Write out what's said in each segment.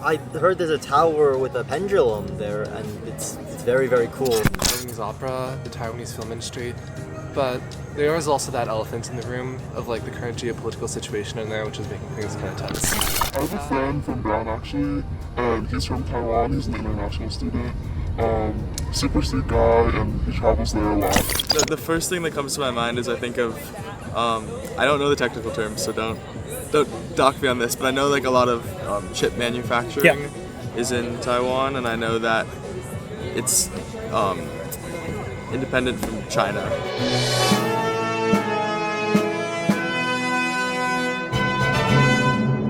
I heard there's a tower with a pendulum there, and it's very, very cool. Taiwanese opera, the Taiwanese film industry, but there is also that elephant in the room of like the current geopolitical situation in there, which is making things kind of tense. I have a friend from Brown actually, and he's from Taiwan. He's an international student. Super sweet guy, and he travels there a lot. The first thing that comes to my mind is I think of, I don't know the technical terms, so don't dock me on this, but I know like a lot of chip manufacturing is in Taiwan, and I know that it's independent from China.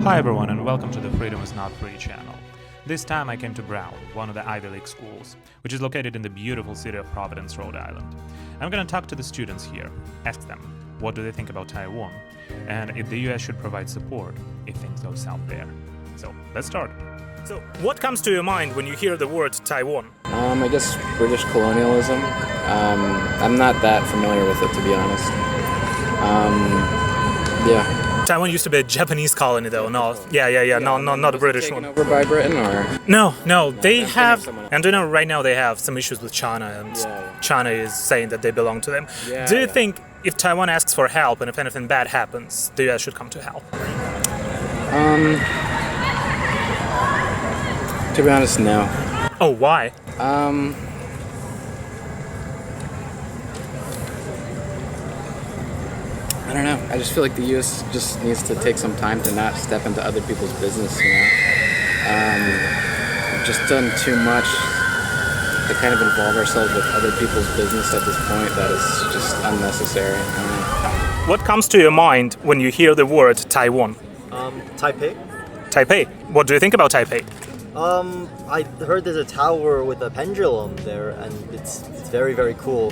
Hi everyone, and welcome to the Freedom is Not Free channel. This time I came to Brown, one of the Ivy League schools, which is located in the beautiful city of Providence, Rhode Island. I'm gonna talk to the students here, ask them what do they think about Taiwan, and if the US should provide support if things go south there. So let's start. So what comes to your mind when you hear the word Taiwan? I guess British colonialism. I'm not that familiar with it, to be honest. Yeah. Taiwan used to be a Japanese colony, though. No, not a British one. Over by Britain, or no, they have, and you know, right now they have some issues with China, and China is saying that they belong to them. Do you think if Taiwan asks for help and if anything bad happens, the US should come to help? To be honest, no. Oh, why? I don't know. I just feel like the U.S. just needs to take some time to not step into other people's business, you know? We've just done too much to kind of involve ourselves with other people's business at this point that is just unnecessary. What comes to your mind when you hear the word Taiwan? Taipei. Taipei. What do you think about Taipei? I heard there's a tower with a pendulum there, and it's very, very cool.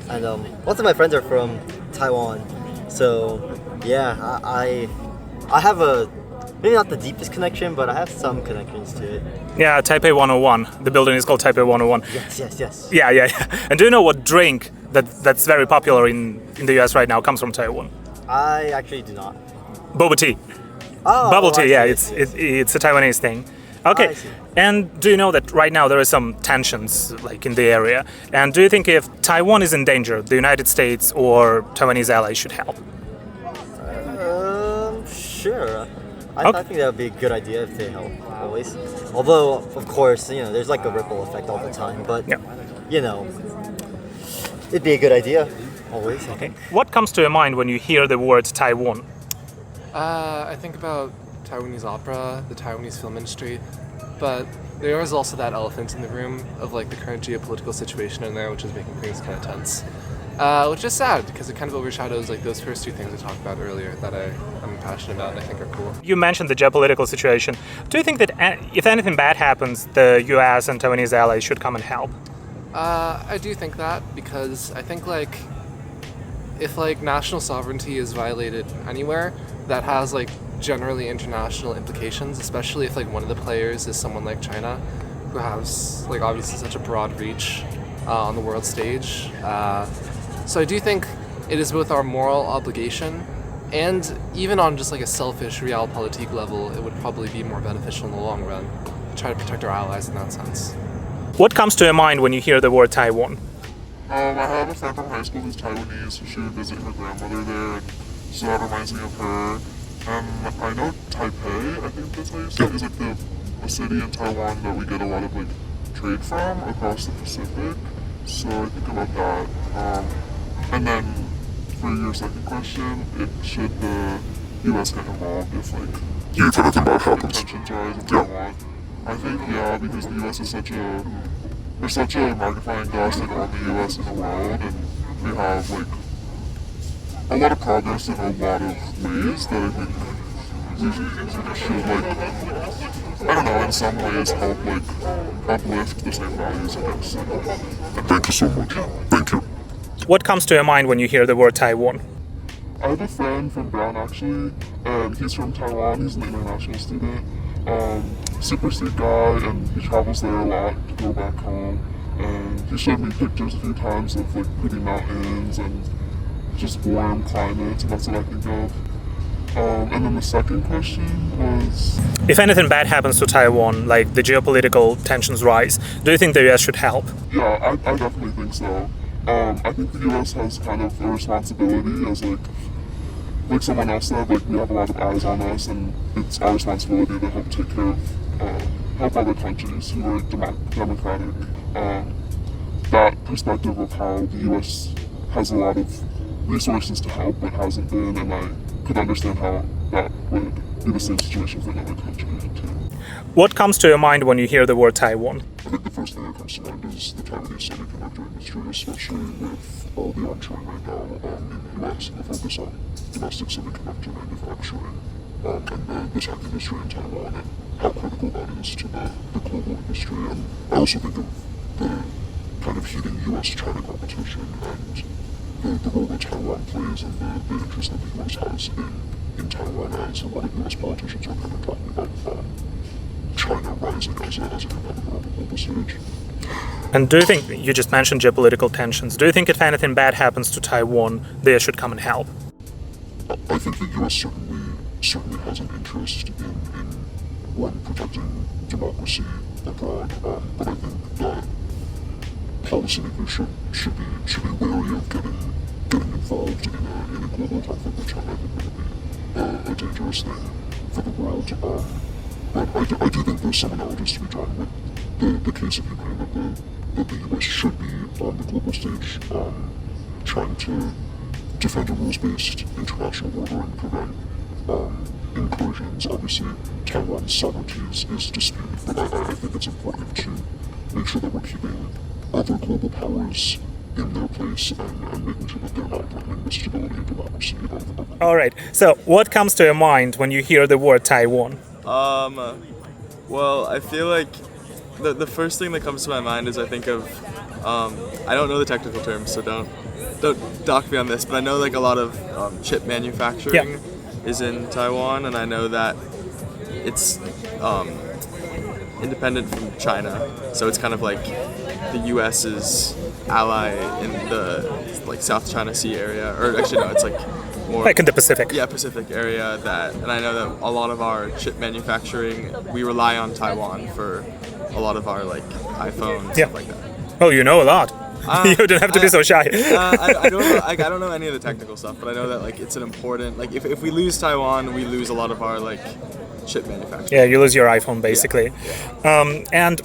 And lots of my friends are from Taiwan. So, yeah, I have maybe not the deepest connection, but I have some connections to it. Yeah, Taipei 101. The building is called Taipei 101. Yes. Yeah. And do you know what drink that's very popular in the US right now comes from Taiwan? I actually do not. Boba tea. Oh, Bubble tea, I it's see. it's a Taiwanese thing. Okay, I see. and do you know that right now there are some tensions like in the area? And do you think if Taiwan is in danger, the United States or Taiwanese allies should help? Sure. I think that would be a good idea if they help, always. Although, of course, you know, there's like a ripple effect all the time, but, you know, it'd be a good idea, always, I think. What comes to your mind when you hear the word Taiwan? I think about Taiwanese opera, the Taiwanese film industry, but there is also that elephant in the room of like the current geopolitical situation in there, which is making things kind of tense. Which is sad because it kind of overshadows like those first two things I talked about earlier that I'm passionate about and I think are cool. You mentioned the geopolitical situation. Do you think that if anything bad happens, the US and Taiwanese allies should come and help? I do think that because I think like if like national sovereignty is violated anywhere, that has like generally international implications, especially if like one of the players is someone like China, who has like obviously such a broad reach on the world stage. So I do think it is both our moral obligation and even on just like a selfish realpolitik level, it would probably be more beneficial in the long run to try to protect our allies in that sense. What comes to your mind when you hear the word Taiwan? I have a friend from high school who's Taiwanese, so she would visit her grandmother there, and so that reminds me of her. I know Taipei, I think that's how you say it, is like a city in Taiwan that we get a lot of like trade from across the Pacific. So I think about that. And then for your second question, should the US get involved if like tensions rise in Taiwan? I think because the US is there's such a magnifying glass like on the US in the world, and we have like a lot of progress in a lot of ways that I think we should like, I don't know, in some ways help like uplift the same values, I guess. And thank you so much. Thank you. What comes to your mind when you hear the word Taiwan? I have a friend from Brown actually, and he's from Taiwan. He's an international student. Super sweet guy, and he travels there a lot to go back home. And he showed me pictures a few times of like pretty mountains and just warm climates, and that's what I think of. And then the second question was, If anything bad happens to Taiwan, like the geopolitical tensions rise, do you think the US should help? yeah, I definitely think so. I think the U.S. has kind of a responsibility as like someone else said, like we have a lot of eyes on us, and it's our responsibility to help take care of, help other countries who are democratic. That perspective of how the U.S. has a lot of resources to help but hasn't been, and I could understand how that would be the same situation for another country too. What comes to your mind when you hear the word Taiwan? I think the first thing that comes to mind is the Taiwanese semiconductor industry, especially with all the onshoring right now in the US and the focus on domestic semiconductor manufacturing and the tech industry in Taiwan and how critical that is to the global industry. And I also think of the kind of heating US-China competition and the role that Taiwan plays and the interest that the US has in Taiwan as a lot of US politicians are kind of talking about China rising as a competitor on the global stage. And do you think, you just mentioned geopolitical tensions, do you think if anything bad happens to Taiwan, they should come and help? I think the US certainly has an interest in one, protecting democracy abroad, but I think that policymakers should be wary of getting involved in a global conflict with China. I think that would be a dangerous thing for the world. But I do think there's some analogies to be drawn with the case of Ukraine, that the US should be on the global stage trying to defend a rules-based international order and prevent incursions. Obviously, Taiwan's sovereignty is disputed, but I think it's important to make sure that we're keeping other global powers in their place and making sure that they're not threatening the stability and democracy of All right, so what comes to your mind when you hear the word Taiwan? Well, I feel like the first thing that comes to my mind is I think of, I don't know the technical terms, so don't dock me on this, but I know like a lot of chip manufacturing is in Taiwan, and I know that it's independent from China, so it's kind of like the U.S.'s ally in the like South China Sea area, or actually no, it's like more Like in the Pacific. Yeah, Pacific area. And I know that a lot of our chip manufacturing, we rely on Taiwan for a lot of our like iPhone stuff like that. Oh, you know a lot. You don't have to be so shy. I don't know. I don't know any of the technical stuff, but I know that like it's an important like if we lose Taiwan, we lose a lot of our like chip manufacturing. Yeah, you lose your iPhone basically. Yeah. And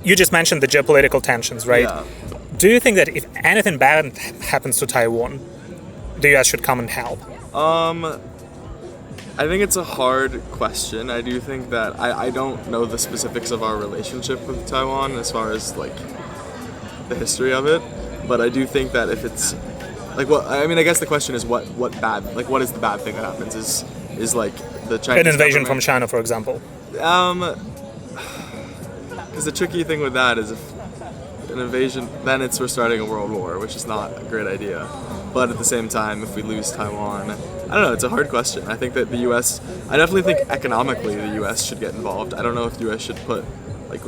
you just mentioned the geopolitical tensions, right? Yeah. Do you think that if anything bad happens to Taiwan, the US should come and help? I think it's a hard question. I do think that I don't know the specifics of our relationship with Taiwan as far as like the history of it, but I do think that if it's like I guess the question is what is the bad thing that happens is like the Chinese An invasion from government. China, for example. Because the tricky thing with that is if an invasion, then we're starting a world war, which is not a great idea. But at the same time, if we lose Taiwan, I don't know, it's a hard question. I think that the US, I definitely think economically the US should get involved. I don't know if the US should put, like,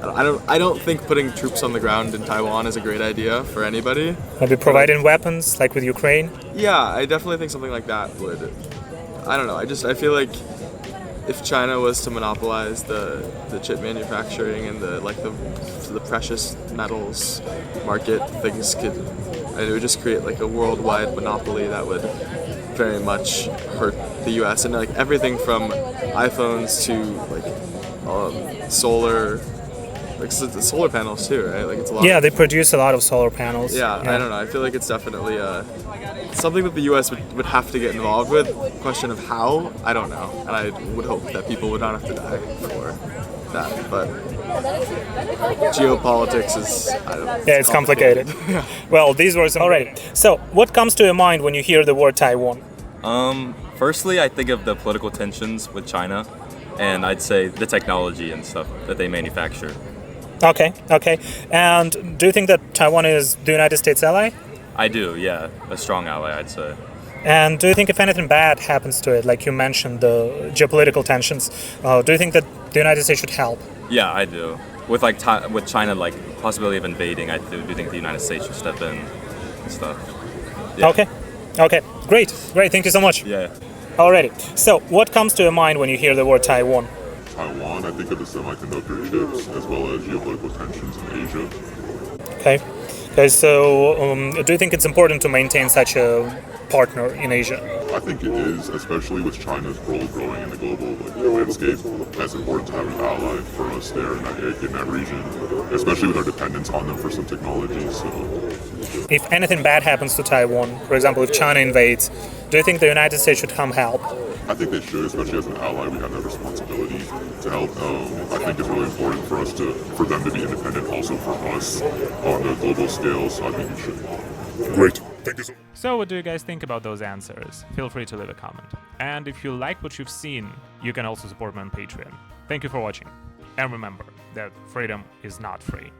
I don't think putting troops on the ground in Taiwan is a great idea for anybody. Maybe providing weapons, like with Ukraine? Yeah, I definitely think something like that would, I don't know, I feel like if China was to monopolize the chip manufacturing and the precious metals market, it would just create like a worldwide monopoly that would very much hurt the U.S. and like everything from iPhones to like solar, like the solar panels too, right? Like it's a lot. Yeah, they produce a lot of solar panels. Yeah, I don't know. I feel like it's definitely something that the U.S. would have to get involved with. Question of how, I don't know, and I would hope that people would not have to die for that. But geopolitics is, I don't know. Yeah, it's complicated. Well, these were some. All right. So, what comes to your mind when you hear the word Taiwan? Firstly, I think of the political tensions with China, and I'd say the technology and stuff that they manufacture. Okay. And do you think that Taiwan is the United States ally? I do, yeah, a strong ally, I'd say. And do you think if anything bad happens to it, like you mentioned, the geopolitical tensions, do you think that the United States should help? Yeah, I do. With with China, like possibility of invading, I do think the United States should step in and stuff. Yeah. Okay. Okay, great. Thank you so much. Yeah. Alrighty. So, what comes to your mind when you hear the word Taiwan? Taiwan, I think of the semiconductor chips as well as geopolitical tensions in Asia. Okay. So, do you think it's important to maintain such a partner in Asia? I think it is, especially with China's role growing in the global landscape. That's important to have an ally for us there in that region, especially with our dependence on them for some technologies. So, If anything bad happens to Taiwan, for example, if China invades, do you think the United States should come help? I think they should, especially as an ally. We have that responsibility to help. I think it's really important for them to be independent, also for us on the global scale. So I think we should. Great. Thank you so much. So, what do you guys think about those answers? Feel free to leave a comment. And if you like what you've seen, you can also support me on Patreon. Thank you for watching. And remember that freedom is not free.